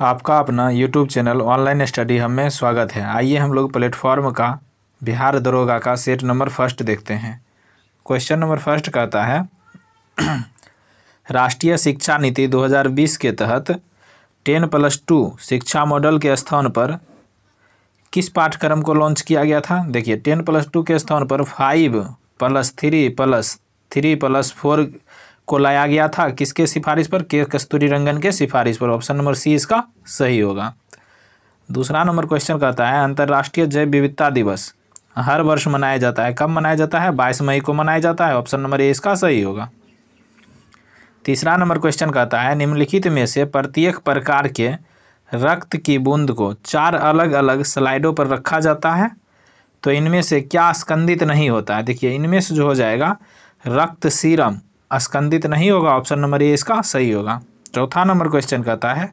आपका अपना YouTube channel online study hub में स्वागत है। आइए हम लोग प्लेटफॉर्म का बिहार दरोगा का सेट नंबर फर्स्ट देखते हैं। क्वेश्चन नंबर फर्स्ट कहता है राष्ट्रीय शिक्षा नीति 2020 के तहत 10+2 शिक्षा मॉडल के स्थान पर किस पाठ्यक्रम को लॉन्च किया गया था। देखिए 10+2 के स्थान पर 5+3+3+4 को लाया गया था। किसके सिफारिश पर? के कस्तूरीरंगन के सिफारिश पर। ऑप्शन नंबर सी इसका सही होगा। दूसरा नंबर क्वेश्चन कहता है अंतर्राष्ट्रीय जैव विविधता दिवस हर वर्ष मनाया जाता है। कब मनाया जाता है? 22 मई को मनाया जाता है। ऑप्शन नंबर ए इसका सही होगा। तीसरा नंबर क्वेश्चन कहता है निम्नलिखित में से प्रत्येक प्रकार के रक्त की बूंद को 4 अलग अलग स्लाइडों पर रखा जाता है, तो इनमें से क्या स्कंदित नहीं होता है? देखिए इनमें से जो हो जाएगा रक्त सीरम स्कंदित नहीं होगा। ऑप्शन नंबर ए इसका सही होगा। चौथा नंबर क्वेश्चन कहता है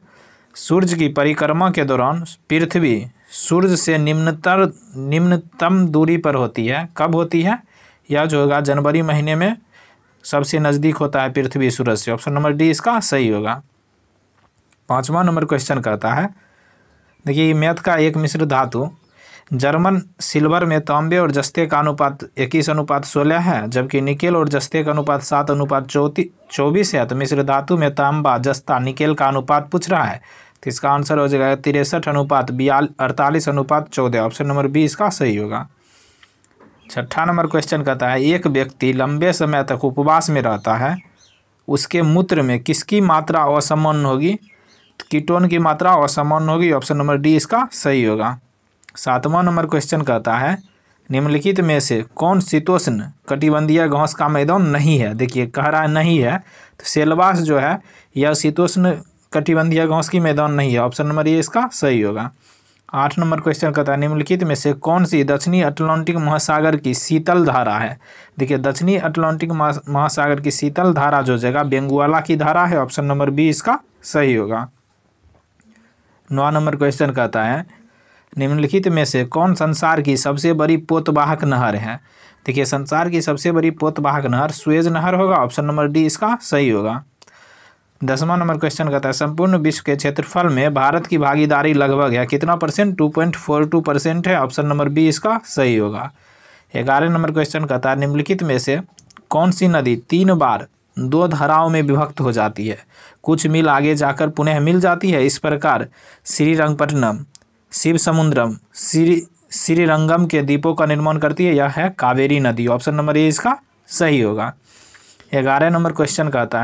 सूर्य की परिक्रमा के दौरान पृथ्वी सूर्य से निम्नतम दूरी पर होती है। कब होती है? यह जो होगा जनवरी महीने में सबसे नज़दीक होता है पृथ्वी सूरज से। ऑप्शन नंबर डी इसका सही होगा। पाँचवा नंबर क्वेश्चन कहता है देखिए मैथ का एक मिश्र धातु जर्मन सिल्वर में तांबे और जस्ते का अनुपात 21:16 है, जबकि निकेल और जस्ते का अनुपात 7:24 है। तो मिश्र धातु में तांबा जस्ता निकेल का अनुपात पूछ रहा है, तो इसका आंसर हो जाएगा 63:48:14। ऑप्शन नंबर बी इसका सही होगा। छठा नंबर क्वेश्चन कहता है एक व्यक्ति लंबे समय तक उपवास में रहता है, उसके मूत्र में किसकी मात्रा असामान्य होगी? कीटोन की मात्रा असामान्य होगी। ऑप्शन नंबर डी इसका सही होगा। सातवां नंबर क्वेश्चन कहता है निम्नलिखित में से कौन शीतोष्ण कटिबंधीय घास का मैदान नहीं है? देखिए कह रहा है नहीं है, तो सेलवास जो है यह शीतोष्ण कटिबंधीय घास की मैदान नहीं है। ऑप्शन नंबर ए इसका सही होगा। 8 नंबर क्वेश्चन कहता है निम्नलिखित में से कौन सी दक्षिणी अटलांटिक महासागर की शीतल धारा है? देखिए दक्षिणी अटलांटिक महासागर की शीतल धारा जो जगह बेंगुआला की धारा है। ऑप्शन नंबर बी इसका सही होगा। 9 नंबर क्वेश्चन कहता है निम्नलिखित में से कौन संसार की सबसे बड़ी पोतवाहक नहर है? देखिए संसार की सबसे बड़ी पोतवाहक नहर सुएज नहर होगा। ऑप्शन नंबर डी इसका सही होगा। 10वां नंबर क्वेश्चन कहता है संपूर्ण विश्व के क्षेत्रफल में भारत की भागीदारी लगभग है कितना %? 2.42% है। ऑप्शन नंबर बी इसका सही होगा। 11 नंबर क्वेश्चन कहता है निम्नलिखित में से कौन सी नदी 3 बार 2 धाराओं में विभक्त हो जाती है? कुछ मील आगे जाकर पुनः मिल जाती है। इस प्रकार श्रीरंगपट्टनम शिवसमुद्रम श्रीरंगम के द्वीपों का निर्माण करती है। यह है कावेरी नदी। ऑप्शन नंबर ए इसका सही होगा। 12 नंबर क्वेश्चन कहता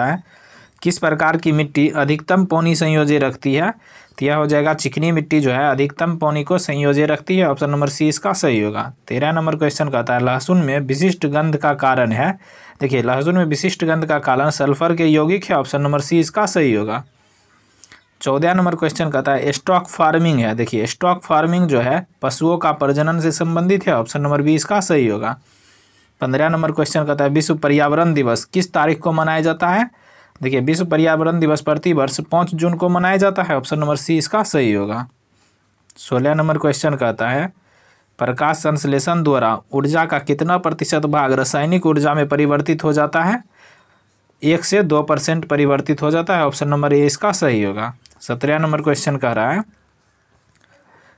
है किस प्रकार की मिट्टी अधिकतम पानी संयोजन रखती है? तो यह हो जाएगा चिकनी मिट्टी जो है अधिकतम पानी को संयोजन रखती है। ऑप्शन नंबर सी इसका सही होगा। 13 नंबर क्वेश्चन कहता है लहसुन में विशिष्ट गंध का कारण है। देखिए लहसुन में विशिष्ट गंध का कारण सल्फर के यौगिक है। ऑप्शन नंबर सी इसका सही होगा। 14 नंबर क्वेश्चन कहता है स्टॉक फार्मिंग है। देखिए स्टॉक फार्मिंग जो है पशुओं का प्रजनन से संबंधित है। ऑप्शन नंबर बी इसका सही होगा। 15 नंबर क्वेश्चन कहता है विश्व पर्यावरण दिवस किस तारीख को मनाया जाता है? देखिए विश्व पर्यावरण दिवस प्रतिवर्ष 5 जून को मनाया जाता है। ऑप्शन नंबर सी इसका सही होगा। 16 नंबर क्वेश्चन कहता है प्रकाश संश्लेषण द्वारा ऊर्जा का कितना प्रतिशत भाग रासायनिक ऊर्जा में परिवर्तित हो जाता है? 1 से 2% परिवर्तित हो जाता है। ऑप्शन नंबर ए इसका सही होगा। 17 नंबर क्वेश्चन कह रहा है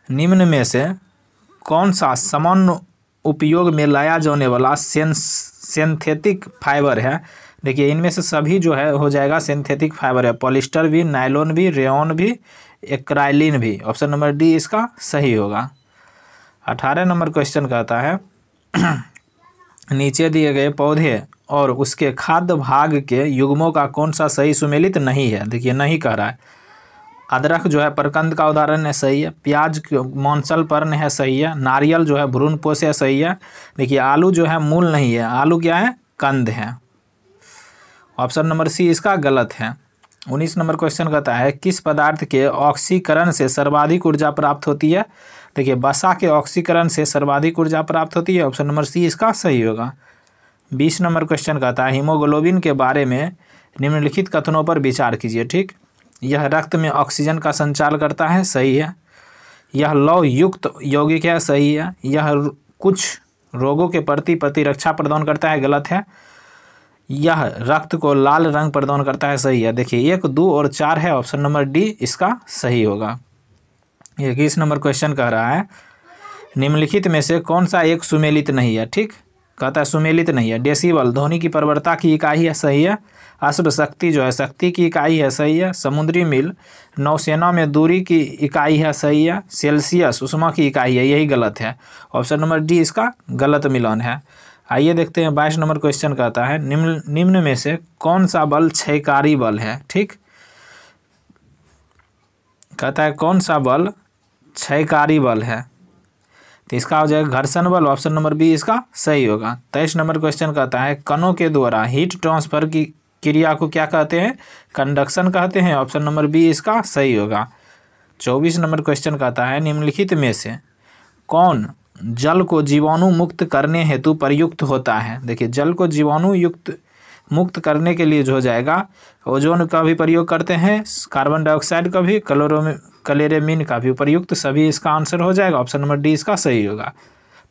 निम्न में से कौन सा सामान्य उपयोग में लाया जाने वाला सिंथेटिक फाइबर है? देखिए इनमें से सभी जो है हो जाएगा सिंथेटिक फाइबर है। पॉलिस्टर भी, नायलॉन भी, रेयॉन भी, एक्राइलिन भी। ऑप्शन नंबर डी इसका सही होगा। 18 नंबर क्वेश्चन कहता है नीचे दिए गए पौधे और उसके खाद्य भाग के युग्मों का कौन सा सही सुमेलित नहीं है? देखिए नहीं कह रहा है। अदरक जो है प्रकंद का उदाहरण है, सही है। प्याज मौनसल पर्ण है, सही है। नारियल जो है भ्रूणपोष है, सही है। देखिए आलू जो है मूल नहीं है, आलू क्या है? कंद है। ऑप्शन नंबर सी इसका गलत है। 19 नंबर क्वेश्चन कहता है किस पदार्थ के ऑक्सीकरण से सर्वाधिक ऊर्जा प्राप्त होती है? देखिए वसा के ऑक्सीकरण से सर्वाधिक ऊर्जा प्राप्त होती है। ऑप्शन नंबर सी इसका सही होगा। 20 नंबर क्वेश्चन कहता है हीमोग्लोबिन के बारे में निम्नलिखित कथनों पर विचार कीजिए। ठीक, यह रक्त में ऑक्सीजन का संचार करता है, सही है। यह लौह युक्त यौगिक है, सही है। यह कुछ रोगों के प्रति प्रतिरक्षा प्रदान करता है, गलत है। यह रक्त को लाल रंग प्रदान करता है, सही है। देखिए 1, 2 और 4 है, ऑप्शन नंबर डी इसका सही होगा। 21 नंबर क्वेश्चन कह रहा है निम्नलिखित में से कौन सा एक सुमेलित नहीं है, ठीक। कहता है सुमेलित नहीं है। डेसिबल ध्वनि की प्रवणता की इकाई है, सही है। अश्व शक्ति जो है शक्ति की इकाई है, सही है। समुद्री मील नौसेना में दूरी की इकाई है, सही है। सेल्सियस उष्मा की इकाई है, यही गलत है। ऑप्शन नंबर डी इसका गलत मिलान है। आइए देखते हैं 22 नंबर क्वेश्चन कहता है निम्न में से कौन सा बल क्षयकारी बल है, ठीक। कहता है कौन सा बल क्षयकारी बल है, तो इसका हो जाएगा घर्षण बल। ऑप्शन नंबर बी इसका सही होगा। 23 नंबर क्वेश्चन कहता है कणों के द्वारा हीट ट्रांसफर की क्रिया को क्या कहते हैं, कंडक्शन कहते हैं। ऑप्शन नंबर बी इसका सही होगा। 24 नंबर क्वेश्चन कहता है निम्नलिखित में से कौन जल को जीवाणु मुक्त करने हेतु प्रयुक्त होता है। देखिए जल को जीवाणु मुक्त करने के लिए जो हो जाएगा ओजोन का भी प्रयोग करते हैं, कार्बन डाइऑक्साइड का भी, क्लोरेमीन का भी प्रयुक्त, सभी इसका आंसर हो जाएगा। ऑप्शन नंबर डी इसका सही होगा।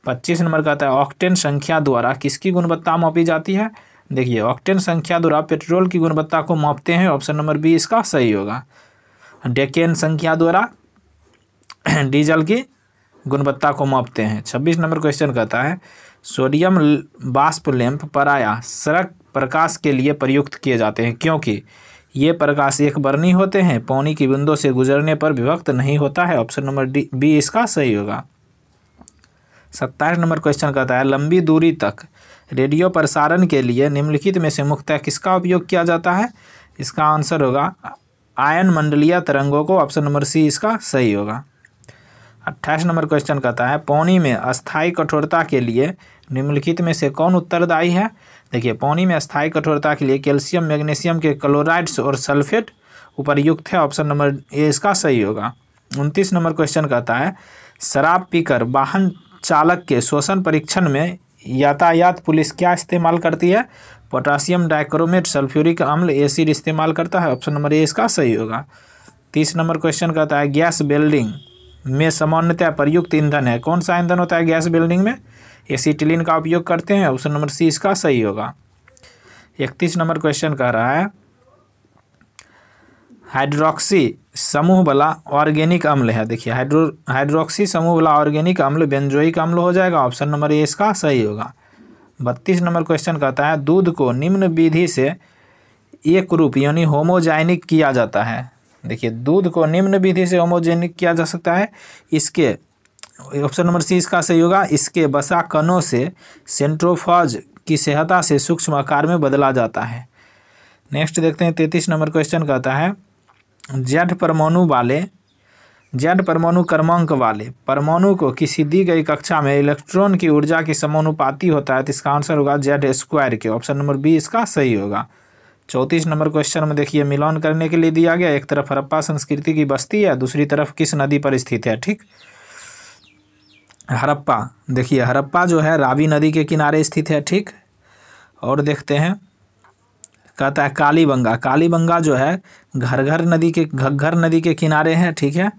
25 नंबर कहता है ऑक्टेन संख्या द्वारा किसकी गुणवत्ता मापी जाती है। देखिए ऑक्टेन संख्या द्वारा पेट्रोल की गुणवत्ता को मापते हैं। ऑप्शन नंबर बी इसका सही होगा। डेकेन संख्या द्वारा डीजल की गुणवत्ता को मापते हैं। 26 नंबर क्वेश्चन कहता है सोडियम वाष्प लैंप प्रायः सड़क प्रकाश के लिए प्रयुक्त किए जाते हैं क्योंकि ये प्रकाश एक वर्णी होते हैं, पानी की बूंदों से गुजरने पर विभक्त नहीं होता है। ऑप्शन नंबर डी बी इसका सही होगा। 27 नंबर क्वेश्चन कहता है लंबी दूरी तक रेडियो प्रसारण के लिए निम्नलिखित में से मुख्यतः किसका उपयोग किया जाता है। इसका आंसर होगा आयन मंडलीय तरंगों को। ऑप्शन नंबर सी इसका सही होगा। 28 नंबर क्वेश्चन कहता है पानी में अस्थायी कठोरता के लिए निम्नलिखित में से कौन उत्तरदायी है। देखिए पानी में अस्थायी कठोरता के लिए कैल्शियम मैग्नीशियम के क्लोराइड्स और सल्फेट उपयुक्त है। ऑप्शन नंबर ए इसका सही होगा। 29 नंबर क्वेश्चन कहता है शराब पीकर वाहन चालक के शोषण परीक्षण में यातायात पुलिस क्या इस्तेमाल करती है। पोटासियम डाइक्रोमेट सल्फ्यूरिक अम्ल एसिड इस्तेमाल करता है। ऑप्शन नंबर ए इसका सही होगा। 30 नंबर क्वेश्चन कहता है गैस वेल्डिंग में सामान्यतः प्रयुक्त ईंधन है, कौन सा ईंधन होता है गैस वेल्डिंग में। एसिटिलीन का उपयोग करते हैं। ऑप्शन नंबर सी इसका सही होगा। 31 नंबर क्वेश्चन कह रहा है हाइड्रोक्सी समूह वाला ऑर्गेनिक अम्ल है। देखिए हाइड्रोक्सी समूह वाला ऑर्गेनिक अम्ल बेंजोइक अम्ल हो जाएगा। ऑप्शन नंबर ए इसका सही होगा। 32 नंबर क्वेश्चन कहता है दूध को निम्न विधि से एक रूप यानी होमोजाइनिक किया जाता है। देखिए दूध को निम्न विधि से होमोजेनिक किया जा सकता है। इसके ऑप्शन नंबर सी इसका सही होगा। इसके वसा कणों से सेंट्रोफाज की सहायता से सूक्ष्म आकार में बदला जाता है। नेक्स्ट देखते हैं 33 नंबर क्वेश्चन कहता है जेड परमाणु क्रमांक वाले परमाणु को किसी दी गई कक्षा में इलेक्ट्रॉन की ऊर्जा के समानुपाती होता है, तो इसका आंसर होगा जेड स्क्वायर के। ऑप्शन नंबर बी इसका सही होगा। 34 नंबर क्वेश्चन में देखिए मिलान करने के लिए दिया गया, एक तरफ हड़प्पा संस्कृति की बस्ती है, दूसरी तरफ किस नदी पर स्थित है, ठीक। हड़प्पा, देखिए हड़प्पा जो है रावी नदी के किनारे स्थित है, ठीक। और देखते हैं कहता है कालीबंगा जो है घग्घर नदी के किनारे है, ठीक है।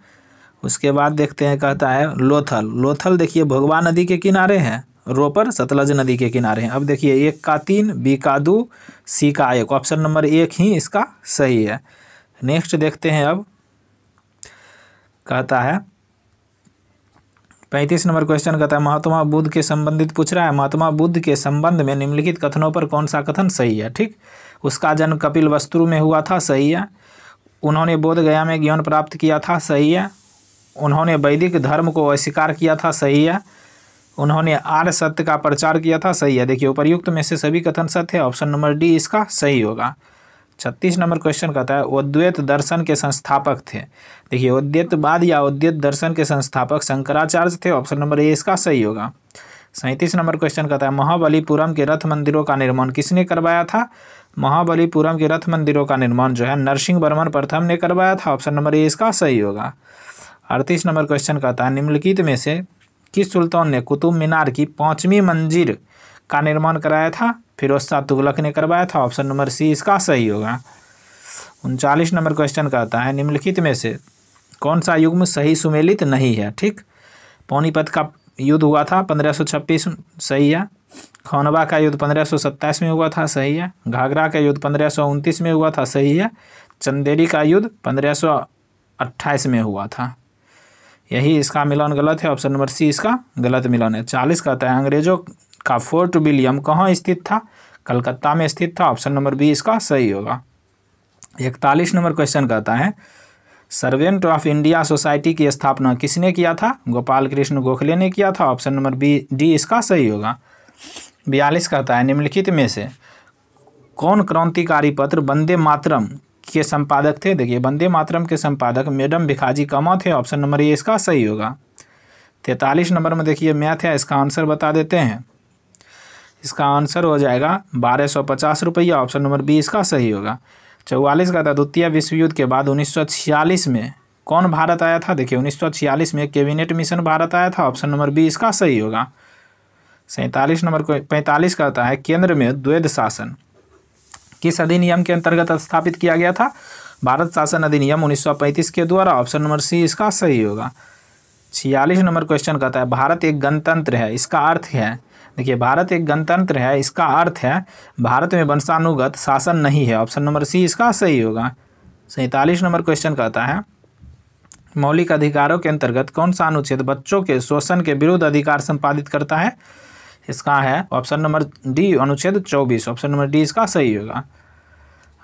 उसके बाद देखते हैं कहता है लोथल देखिए भोगवा नदी के किनारे है, रोपर सतलज नदी के किनारे हैं। अब देखिए 1 का 3, बी का 2, सी का 1, ऑप्शन नंबर 1 ही इसका सही है। नेक्स्ट देखते हैं अब कहता है 35 नंबर क्वेश्चन कहता है महात्मा बुद्ध के संबंधित पूछ रहा है महात्मा बुद्ध के संबंध में निम्नलिखित कथनों पर कौन सा कथन सही है, ठीक। उसका जन्म कपिलवस्तु में हुआ था, सही है। उन्होंने बोध गया में ज्ञान प्राप्त किया था, सही है। उन्होंने वैदिक धर्म को अस्वीकार किया था, सही है। उन्होंने आर्य सत्य का प्रचार किया था, सही है। देखिए उपर्युक्त में से सभी कथन सत्य है। ऑप्शन नंबर डी इसका सही होगा। 36 नंबर क्वेश्चन कहता है अद्वैत दर्शन के संस्थापक थे। देखिए अद्वैतवाद या अद्वैत दर्शन के संस्थापक शंकराचार्य थे। ऑप्शन नंबर ए इसका सही होगा। 37 नंबर क्वेश्चन कहता है महाबलीपुरम के रथ मंदिरों का निर्माण किसने करवाया था। महाबलीपुरम के रथ मंदिरों का निर्माण जो है नरसिंह वर्मन प्रथम ने करवाया था। ऑप्शन नंबर ए इसका सही होगा। 38 नंबर क्वेश्चन कहता है निम्नलिखित में से किस सुल्तान ने कुतुब मीनार की 5वीं मंजिल का निर्माण कराया था। फिरोज शाह तुगलक ने करवाया था। ऑप्शन नंबर सी इसका सही होगा। 39 नंबर क्वेश्चन कहता है निम्नलिखित में से कौन सा युग्म सही सुमेलित नहीं है, ठीक। पानीपत का युद्ध हुआ था 1526, सही है। खौनवा का युद्ध 1527 में हुआ था, सही है। घाघरा का युद्ध 1529 में हुआ था, सही है। चंदेरी का युद्ध 1528 में हुआ था। यही इसका मिलान गलत है, ऑप्शन नंबर सी इसका गलत मिलान है। 40 कहता है अंग्रेजों का फोर्ट विलियम कहाँ स्थित था? कलकत्ता में स्थित था, ऑप्शन नंबर बी इसका सही होगा। 41 नंबर क्वेश्चन कहता है सर्वेंट ऑफ इंडिया सोसाइटी की स्थापना किसने किया था? गोपाल कृष्ण गोखले ने किया था, ऑप्शन नंबर बी डी इसका सही होगा। 42 कहता है निम्नलिखित में से कौन क्रांतिकारी पत्र वंदे मातरम के संपादक थे? देखिए वंदे मातरम के संपादक मैडम भिखाजी कामा थे, ऑप्शन नंबर ए इसका सही होगा। 43 नंबर में देखिए मैथ है, इसका आंसर बता देते हैं। इसका आंसर हो जाएगा 1250 रुपया, ऑप्शन नंबर बी इसका सही होगा। 44 का था द्वितीय विश्व युद्ध के बाद 1946 में कौन भारत आया था? देखिए 1946 में कैबिनेट मिशन भारत आया था, ऑप्शन नंबर बी इसका सही होगा। 47 नंबर को 45 का आता है केंद्र में द्वैध शासन किस अधिनियम के अंतर्गत स्थापित किया गया था? भारत शासन अधिनियम 1935 के द्वारा, ऑप्शन नंबर सी इसका सही होगा। 46 नंबर क्वेश्चन कहता है भारत एक गणतंत्र है, इसका अर्थ है, देखिए भारत एक गणतंत्र है, इसका अर्थ है भारत में वंशानुगत शासन नहीं है, ऑप्शन नंबर सी इसका सही होगा। 47 नंबर क्वेश्चन कहता है मौलिक अधिकारों के अंतर्गत कौन सा अनुच्छेद बच्चों के शोषण के विरुद्ध अधिकार संपादित करता है? इसका है ऑप्शन नंबर डी अनुच्छेद 24, ऑप्शन नंबर डी इसका सही होगा।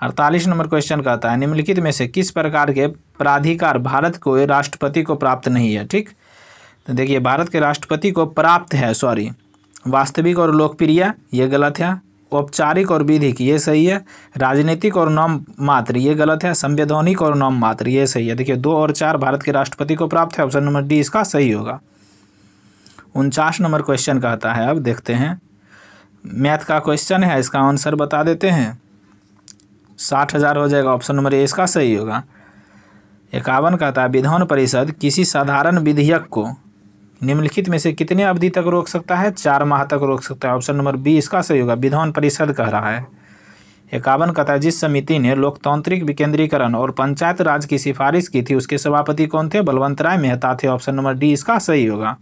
48 नंबर क्वेश्चन कहता है निम्नलिखित में से किस प्रकार के प्राधिकार भारत को राष्ट्रपति को प्राप्त नहीं है? ठीक, तो देखिए भारत के राष्ट्रपति को प्राप्त है, सॉरी, वास्तविक और लोकप्रिय ये गलत है, औपचारिक और विधिक ये सही है, राजनीतिक और नाम मात्र ये गलत है, संवैधानिक और नाम मात्र ये सही है। देखिए 2 और 4 भारत के राष्ट्रपति को प्राप्त है, ऑप्शन नंबर डी इसका सही होगा। 49 नंबर क्वेश्चन कहता है, अब देखते हैं मैथ का क्वेश्चन है, इसका आंसर बता देते हैं। 60,000 हो जाएगा, ऑप्शन नंबर ए इसका सही होगा। 51 कहता है विधान परिषद किसी साधारण विधेयक को निम्नलिखित में से कितने अवधि तक रोक सकता है? 4 माह तक रोक सकता है, ऑप्शन नंबर बी इसका सही होगा। विधान परिषद कह रहा है। 51 कहता है जिस समिति ने लोकतांत्रिक विकेंद्रीकरण और पंचायत राज की सिफारिश की थी उसके सभापति कौन थे? बलवंत राय मेहता थे, ऑप्शन नंबर डी इसका सही होगा।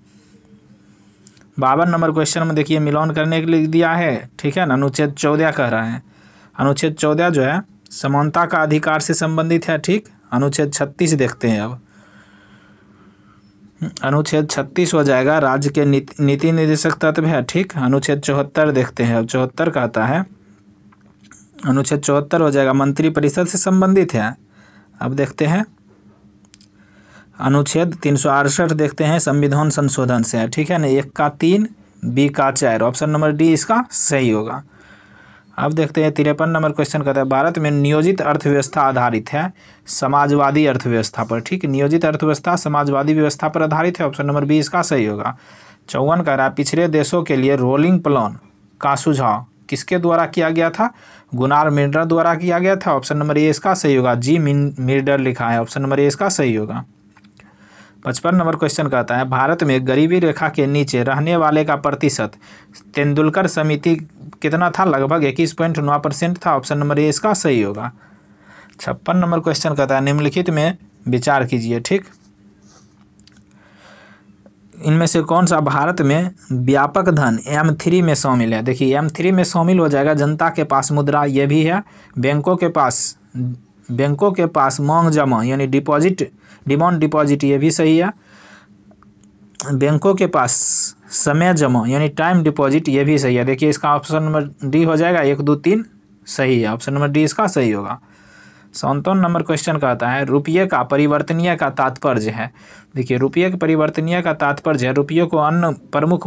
52 नंबर क्वेश्चन में देखिए मिलान करने के लिए दिया है, ठीक है ना, अनुच्छेद 14 कह रहा है। अनुच्छेद 14 जो है समानता का अधिकार से संबंधित है, ठीक। अनुच्छेद 36 देखते हैं अब। अनुच्छेद 36 हो जाएगा राज्य के नीति निर्देशक तत्व है, ठीक। अनुच्छेद 74 देखते हैं अब। 74 कहता है अनुच्छेद 74 हो जाएगा मंत्री परिषद से संबंधित है। अब देखते हैं अनुच्छेद 368 देखते हैं संविधान संशोधन से है, ठीक है ना। 1 का 3 बी का 4, ऑप्शन नंबर डी इसका सही होगा। अब देखते हैं 53 नंबर क्वेश्चन कहता है भारत में नियोजित अर्थव्यवस्था आधारित है समाजवादी अर्थव्यवस्था पर, ठीक। नियोजित अर्थव्यवस्था समाजवादी व्यवस्था पर आधारित है, ऑप्शन नंबर बी इसका सही होगा। 54 कह रहा है पिछड़े देशों के लिए रोलिंग प्लान का सुझाव किसके द्वारा किया गया था? गुनार मिल्डर द्वारा किया गया था, ऑप्शन नंबर ए इसका सही होगा। जी मिल्डर लिखा है, ऑप्शन नंबर ए इसका सही होगा। 55 नंबर क्वेश्चन कहता है भारत में गरीबी रेखा के नीचे रहने वाले का प्रतिशत तेंदुलकर समिति कितना था? लगभग 21.9% था, ऑप्शन नंबर ए इसका सही होगा। 56 नंबर क्वेश्चन कहता है निम्नलिखित में विचार कीजिए, ठीक। इनमें से कौन सा भारत में व्यापक धन M3 में शामिल है? देखिए M3 में शामिल हो जाएगा जनता के पास मुद्रा, ये भी है। बैंकों के पास मांग जमा यानी डिपॉजिट, डिमांड डिपॉजिट, ये भी सही है। बैंकों के पास समय जमा यानी टाइम डिपॉजिट, ये भी सही है। देखिए इसका ऑप्शन नंबर डी हो जाएगा। 1 2 3 सही है, ऑप्शन नंबर डी इसका सही होगा। 57 नंबर क्वेश्चन कहता है रुपये का परिवर्तनीय का तात्पर्य है। देखिए रुपये के परिवर्तनीय का तात्पर्य है रुपये को अन्य प्रमुख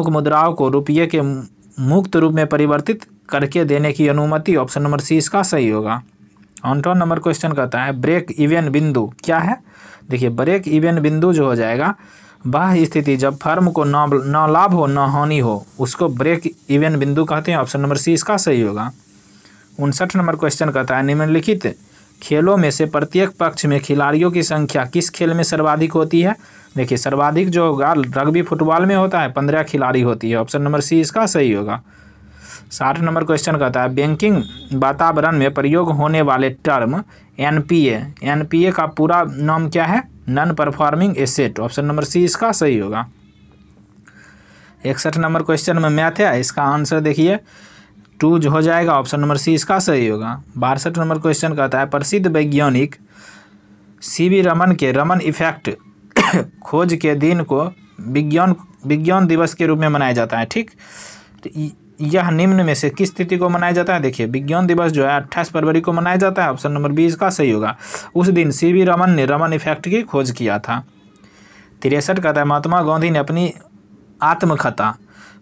मुद्राओं को रुपये के मुक्त रूप में परिवर्तित करके देने की अनुमति, ऑप्शन नंबर सी इसका सही होगा। 58 नंबर क्वेश्चन कहता है ब्रेक इवन बिंदु क्या है? देखिए ब्रेक इवन बिंदु जो हो जाएगा वह स्थिति जब फर्म को न लाभ हो न हानि हो उसको ब्रेक इवन बिंदु कहते हैं, ऑप्शन नंबर सी इसका सही होगा। 59 नंबर क्वेश्चन कहता है निम्नलिखित खेलों में से प्रत्येक पक्ष में खिलाड़ियों की संख्या किस खेल में सर्वाधिक होती है? देखिए सर्वाधिक जो होगा रग्बी फुटबॉल में होता है, 15 खिलाड़ी होती है, ऑप्शन नंबर सी इसका सही होगा। 60 नंबर क्वेश्चन कहता है बैंकिंग वातावरण में प्रयोग होने वाले टर्म एनपीए का पूरा नाम क्या है? Non performing asset, option number C इसका सही होगा। 61 नंबर क्वेश्चन में मैथ है, इसका आंसर देखिए 2 जो हो जाएगा, ऑप्शन नंबर सी इसका सही होगा। 62 नंबर क्वेश्चन कहता है प्रसिद्ध वैज्ञानिक सीवी रमन के रमन इफेक्ट खोज के दिन को विज्ञान दिवस के रूप में मनाया जाता है, ठीक। तो यह निम्न में से किस तिथि को मनाया जाता है? देखिए विज्ञान दिवस जो है 28 फरवरी को मनाया जाता है, ऑप्शन नंबर बी इसका सही होगा। उस दिन सीवी रमन ने रमन इफेक्ट की खोज किया था। 63 कहता है महात्मा गांधी ने अपनी आत्मकथा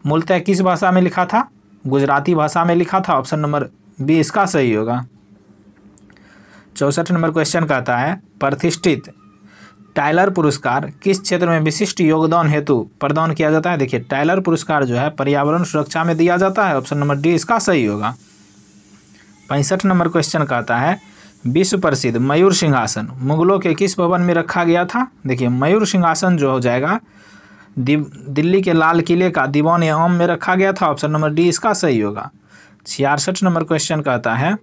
मूलतः किस भाषा में लिखा था? गुजराती भाषा में लिखा था, ऑप्शन नंबर बी इसका सही होगा। 64 नंबर क्वेश्चन कहता है प्रतिष्ठित टाइलर पुरस्कार किस क्षेत्र में विशिष्ट योगदान हेतु प्रदान किया जाता है? देखिए टाइलर पुरस्कार जो है पर्यावरण सुरक्षा में दिया जाता है, ऑप्शन नंबर डी इसका सही होगा। 65 नंबर क्वेश्चन कहता है विश्व प्रसिद्ध मयूर सिंहासन मुगलों के किस भवन में रखा गया था? देखिए मयूर सिंहासन जो हो जाएगा दिल्ली के लाल किले का दीवान-ए-आम में रखा गया था, ऑप्शन नंबर डी इसका सही होगा। 66 नंबर क्वेश्चन कहता है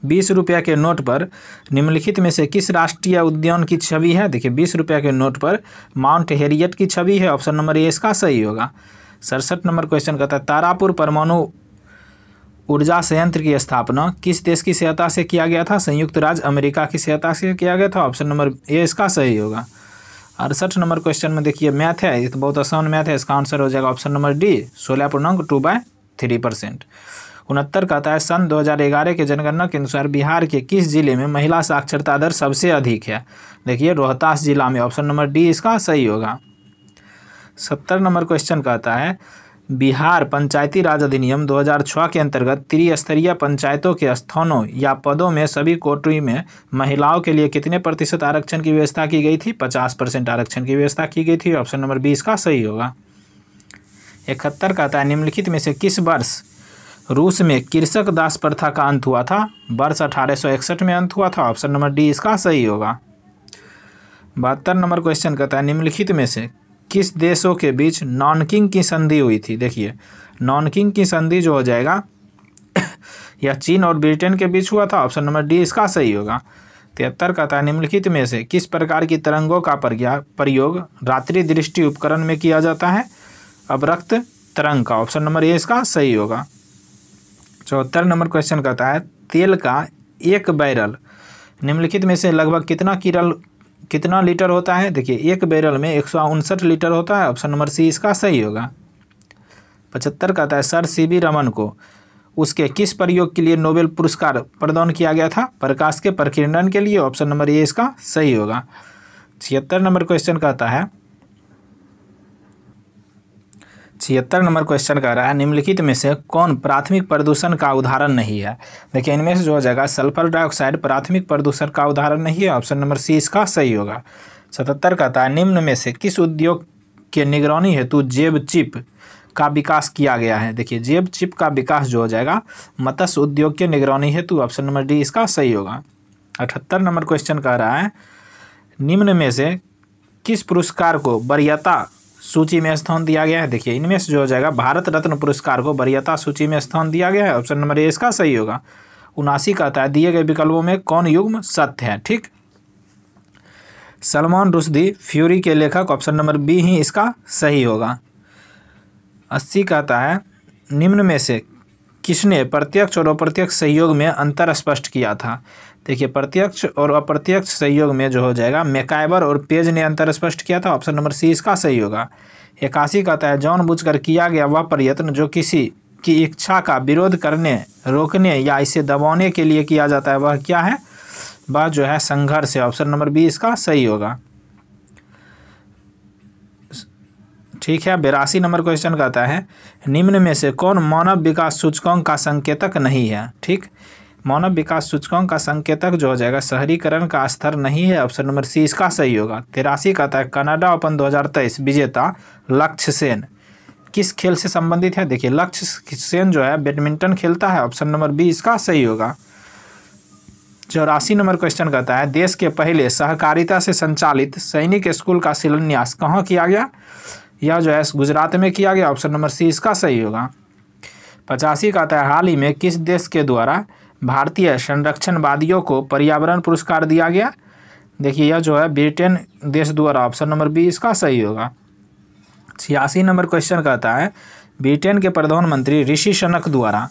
20 रुपये के नोट पर निम्नलिखित में से किस राष्ट्रीय उद्यान की छवि है? देखिए 20 रुपये के नोट पर माउंट हैरियट की छवि है, ऑप्शन नंबर ए इसका सही होगा। 67 नंबर क्वेश्चन कहता है तारापुर परमाणु ऊर्जा संयंत्र की स्थापना किस देश की सहायता से किया गया था? संयुक्त राज्य अमेरिका की सहायता से किया गया था, ऑप्शन नंबर ए इसका सही होगा। 68 नंबर क्वेश्चन में देखिए मैथ है, ये तो बहुत आसान मैथ है, इसका आंसर हो जाएगा ऑप्शन नंबर डी 16.2/3%। 69 कहता है सन 2011 के जनगणना के अनुसार बिहार के किस जिले में महिला साक्षरता दर सबसे अधिक है? देखिए रोहतास जिला में, ऑप्शन नंबर डी इसका सही होगा। 70 नंबर क्वेश्चन कहता है बिहार पंचायती राज अधिनियम 2006 के अंतर्गत त्रिस्तरीय पंचायतों के स्थानों या पदों में सभी कोटरी में महिलाओं के लिए कितने प्रतिशत आरक्षण की व्यवस्था की गई थी? 50% आरक्षण की व्यवस्था की गई थी, ऑप्शन नंबर बी इसका सही होगा। 71 कहता है निम्नलिखित में से किस वर्ष रूस में कृषक दास प्रथा का अंत हुआ था? वर्ष 1861 में अंत हुआ था, ऑप्शन नंबर डी इसका सही होगा। 72 नंबर क्वेश्चन कहता है निम्नलिखित में से किस देशों के बीच नॉनकिंग की संधि हुई थी? देखिए नॉनकिंग की संधि जो हो जाएगा यह चीन और ब्रिटेन के बीच हुआ था, ऑप्शन नंबर डी इसका सही होगा। 73 कहता है निम्नलिखित में से किस प्रकार की तरंगों का प्रयोग रात्रि दृष्टि उपकरण में किया जाता है? अवरक्त तरंग का, ऑप्शन नंबर ए इसका सही होगा। 74 नंबर क्वेश्चन कहता है तेल का एक बैरल निम्नलिखित में से लगभग कितना लीटर होता है? देखिए एक बैरल में 159 लीटर होता है, ऑप्शन नंबर सी इसका सही होगा। 75 कहता है सर सीवी रमन को उसके किस प्रयोग के लिए नोबेल पुरस्कार प्रदान किया गया था? प्रकाश के प्रकीर्णन के लिए, ऑप्शन नंबर ए इसका सही होगा। 76 नंबर क्वेश्चन कहता है 76 नंबर क्वेश्चन कह रहा है निम्नलिखित में से कौन प्राथमिक प्रदूषण का उदाहरण नहीं है? देखिए इनमें से जो हो जाएगा सल्फर डाइऑक्साइड प्राथमिक प्रदूषण का उदाहरण नहीं है, ऑप्शन नंबर सी इसका सही होगा। 77 कहता है निम्न में से किस उद्योग के निगरानी हेतु जैव चिप का विकास किया गया है? देखिए जैव चिप का विकास जो हो जाएगा मत्स्य उद्योग के निगरानी हेतु, ऑप्शन नंबर डी इसका सही होगा। 78 नंबर क्वेश्चन कह रहा है निम्न में से किस पुरस्कार को वरीयता सूची में स्थान दिया गया है? देखिए इनमें से जो हो जाएगा भारत रत्न पुरस्कार को वरीयता सूची में स्थान दिया गया है, ऑप्शन नंबर ए इसका सही होगा। 79 कहता है दिए गए विकल्पों में कौन युग्म सत्य है? ठीक, सलमान रुश्दी फ्यूरी के लेखक, ऑप्शन नंबर बी ही इसका सही होगा। 80 कहता है निम्न में से किसने प्रत्यक्ष और अप्रत्यक्ष सहयोग में अंतर स्पष्ट किया था? देखिए प्रत्यक्ष और अप्रत्यक्ष सहयोग में जो हो जाएगा मैकाइवर और पेज ने अंतर स्पष्ट किया था, ऑप्शन नंबर सी इसका सही होगा। 81 कहता है जानबूझकर किया गया वह प्रयत्न जो किसी की इच्छा का विरोध करने, रोकने या इसे दबाने के लिए किया जाता है वह क्या है? वह जो है संघर्ष है, ऑप्शन नंबर बी इसका सही होगा। ठीक है, 82 नंबर क्वेश्चन कहता है निम्न में से कौन मानव विकास सूचकांक का संकेतक नहीं है? ठीक, मानव विकास सूचकांक का संकेतक जो हो जाएगा शहरीकरण का स्तर नहीं है, ऑप्शन नंबर सी इसका सही होगा। 83 कहता है कनाडा ओपन 2023 विजेता लक्ष्य सेन किस खेल से संबंधित है? देखिए लक्ष्य सेन जो है बैडमिंटन खेलता है, ऑप्शन नंबर बी इसका सही होगा। 84 नंबर क्वेश्चन कहता है देश के पहले सहकारिता से संचालित सैनिक स्कूल का शिलान्यास कहाँ किया गया? यह जो है गुजरात में किया गया, ऑप्शन नंबर सी इसका सही होगा। 85 कहता है हाल ही में किस देश के द्वारा भारतीय संरक्षणवादियों को पर्यावरण पुरस्कार दिया गया? देखिए यह जो है ब्रिटेन देश द्वारा, ऑप्शन नंबर बी इसका सही होगा। 86 नंबर क्वेश्चन कहता है ब्रिटेन के प्रधानमंत्री ऋषि सुनक द्वारा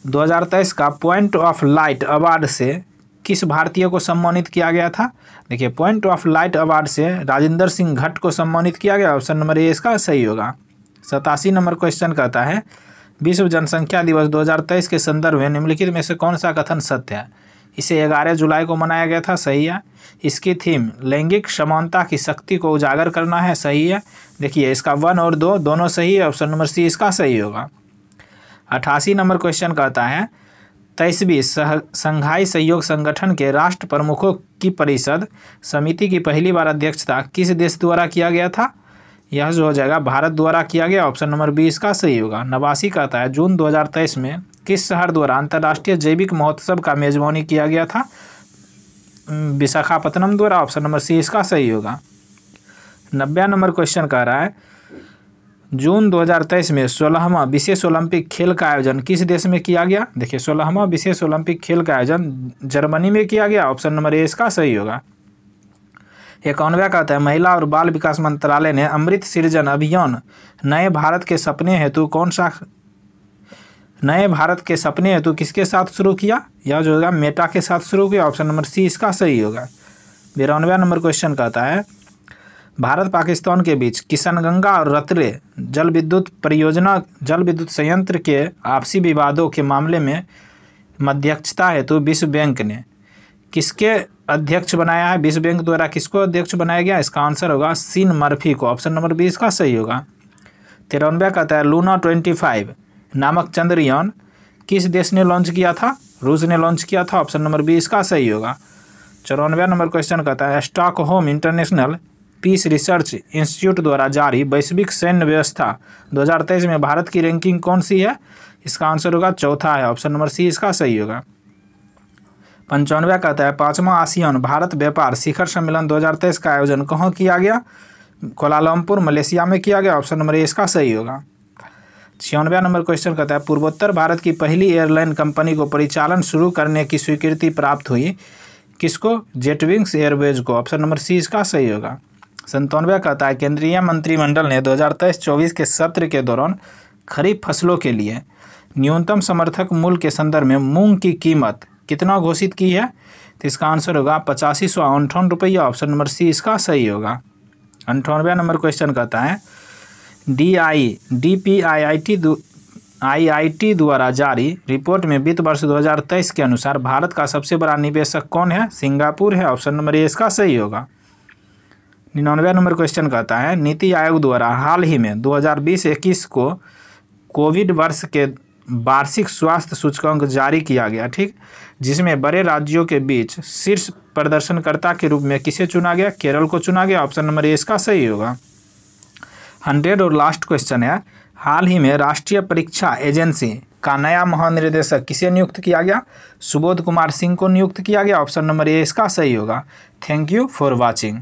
2023 का पॉइंट ऑफ लाइट अवार्ड से किस भारतीय को सम्मानित किया गया था। देखिए पॉइंट ऑफ लाइट अवार्ड से राजेंद्र सिंह भट्ट को सम्मानित किया गया। ऑप्शन नंबर ए इसका सही होगा। 87 नंबर क्वेश्चन कहता है विश्व जनसंख्या दिवस 2023 के संदर्भ में निम्नलिखित में से कौन सा कथन सत्य है। इसे 11 जुलाई को मनाया गया था, सही है। इसकी थीम लैंगिक समानता की शक्ति को उजागर करना है, सही है। देखिए इसका 1 और 2 दोनों सही है। ऑप्शन नंबर सी इसका सही होगा। 88 नंबर क्वेश्चन कहता है 23वीं संघाई सहयोग संगठन के राष्ट्र प्रमुखों की परिषद समिति की पहली बार अध्यक्षता किस देश द्वारा किया गया था। यह जो हो जाएगा भारत द्वारा किया गया। ऑप्शन नंबर बी इसका सही होगा। 89 कहता है जून 2023 में किस शहर द्वारा अंतर्राष्ट्रीय जैविक महोत्सव का मेजबानी किया गया था। विशाखापत्तनम द्वारा। ऑप्शन नंबर सी इसका सही होगा। 90 नंबर क्वेश्चन कह रहा है जून 2023 में 16वां विशेष ओलंपिक खेल का आयोजन किस देश में किया गया। देखिए 16वां विशेष ओलंपिक खेल का आयोजन जर्मनी में किया गया। ऑप्शन नंबर ए इसका सही होगा। 91वां कहता है महिला और बाल विकास मंत्रालय ने अमृत सृजन अभियान नए भारत के सपने हेतु किसके साथ शुरू किया। यह जो होगा मेटा के साथ शुरू किया। ऑप्शन नंबर सी इसका सही होगा। 92वां नंबर क्वेश्चन कहता है भारत पाकिस्तान के बीच किशनगंगा और रतले जल विद्युत संयंत्र के आपसी विवादों के मामले में मध्यस्थता हेतु विश्व बैंक ने किसके अध्यक्ष बनाया है। विश्व बैंक द्वारा किसको अध्यक्ष बनाया गया। इसका आंसर होगा सीन मर्फी को। ऑप्शन नंबर बी इसका सही होगा। 93वां कहता है लूना 25 नामक चंद्रयान किस देश ने लॉन्च किया था। रूस ने लॉन्च किया था। ऑप्शन नंबर बी इसका सही होगा। 94वां नंबर क्वेश्चन कहता है Stockholm International Peace Research Institute द्वारा जारी वैश्विक सैन्य व्यवस्था 2023 में भारत की रैंकिंग कौन सी है। इसका आंसर होगा चौथा है। ऑप्शन नंबर सी इसका सही होगा। 95वां कहता है 5वां आसियान भारत व्यापार शिखर सम्मेलन 2023 का आयोजन कहाँ किया गया। कोलालमपुर मलेशिया में किया गया। ऑप्शन नंबर ए इसका सही होगा। 96वां नंबर क्वेश्चन कहता है पूर्वोत्तर भारत की पहली एयरलाइन कंपनी को परिचालन शुरू करने की स्वीकृति प्राप्त हुई किसको। जेटविंग्स एयरवेज को। ऑप्शन नंबर सी इसका सही होगा। 97वां कहता है केंद्रीय मंत्रिमंडल ने 2023-24 के सत्र के दौरान खरीफ फसलों के लिए न्यूनतम समर्थक मूल्य के संदर्भ में मूंग की कीमत कितना घोषित की है। तो इसका आंसर होगा 8558 रुपया। ऑप्शन नंबर सी इसका सही होगा। 98वां नंबर क्वेश्चन कहता है DPIIT द्वारा जारी रिपोर्ट में वित्त वर्ष 2023 के अनुसार भारत का सबसे बड़ा निवेशक कौन है। सिंगापुर है। ऑप्शन नंबर ए इसका सही होगा। 99वां नंबर क्वेश्चन कहता है नीति आयोग द्वारा हाल ही में 2020-21 को कोविड वर्ष के वार्षिक स्वास्थ्य सूचकांक जारी किया गया, ठीक, जिसमें बड़े राज्यों के बीच शीर्ष प्रदर्शनकर्ता के रूप में किसे चुना गया। केरल को चुना गया। ऑप्शन नंबर ए इसका सही होगा। 100 और लास्ट क्वेश्चन है हाल ही में राष्ट्रीय परीक्षा एजेंसी का नया महानिदेशक किसे नियुक्त किया गया। सुबोध कुमार सिंह को नियुक्त किया गया। ऑप्शन नंबर ए इसका सही होगा। Thank you for watching.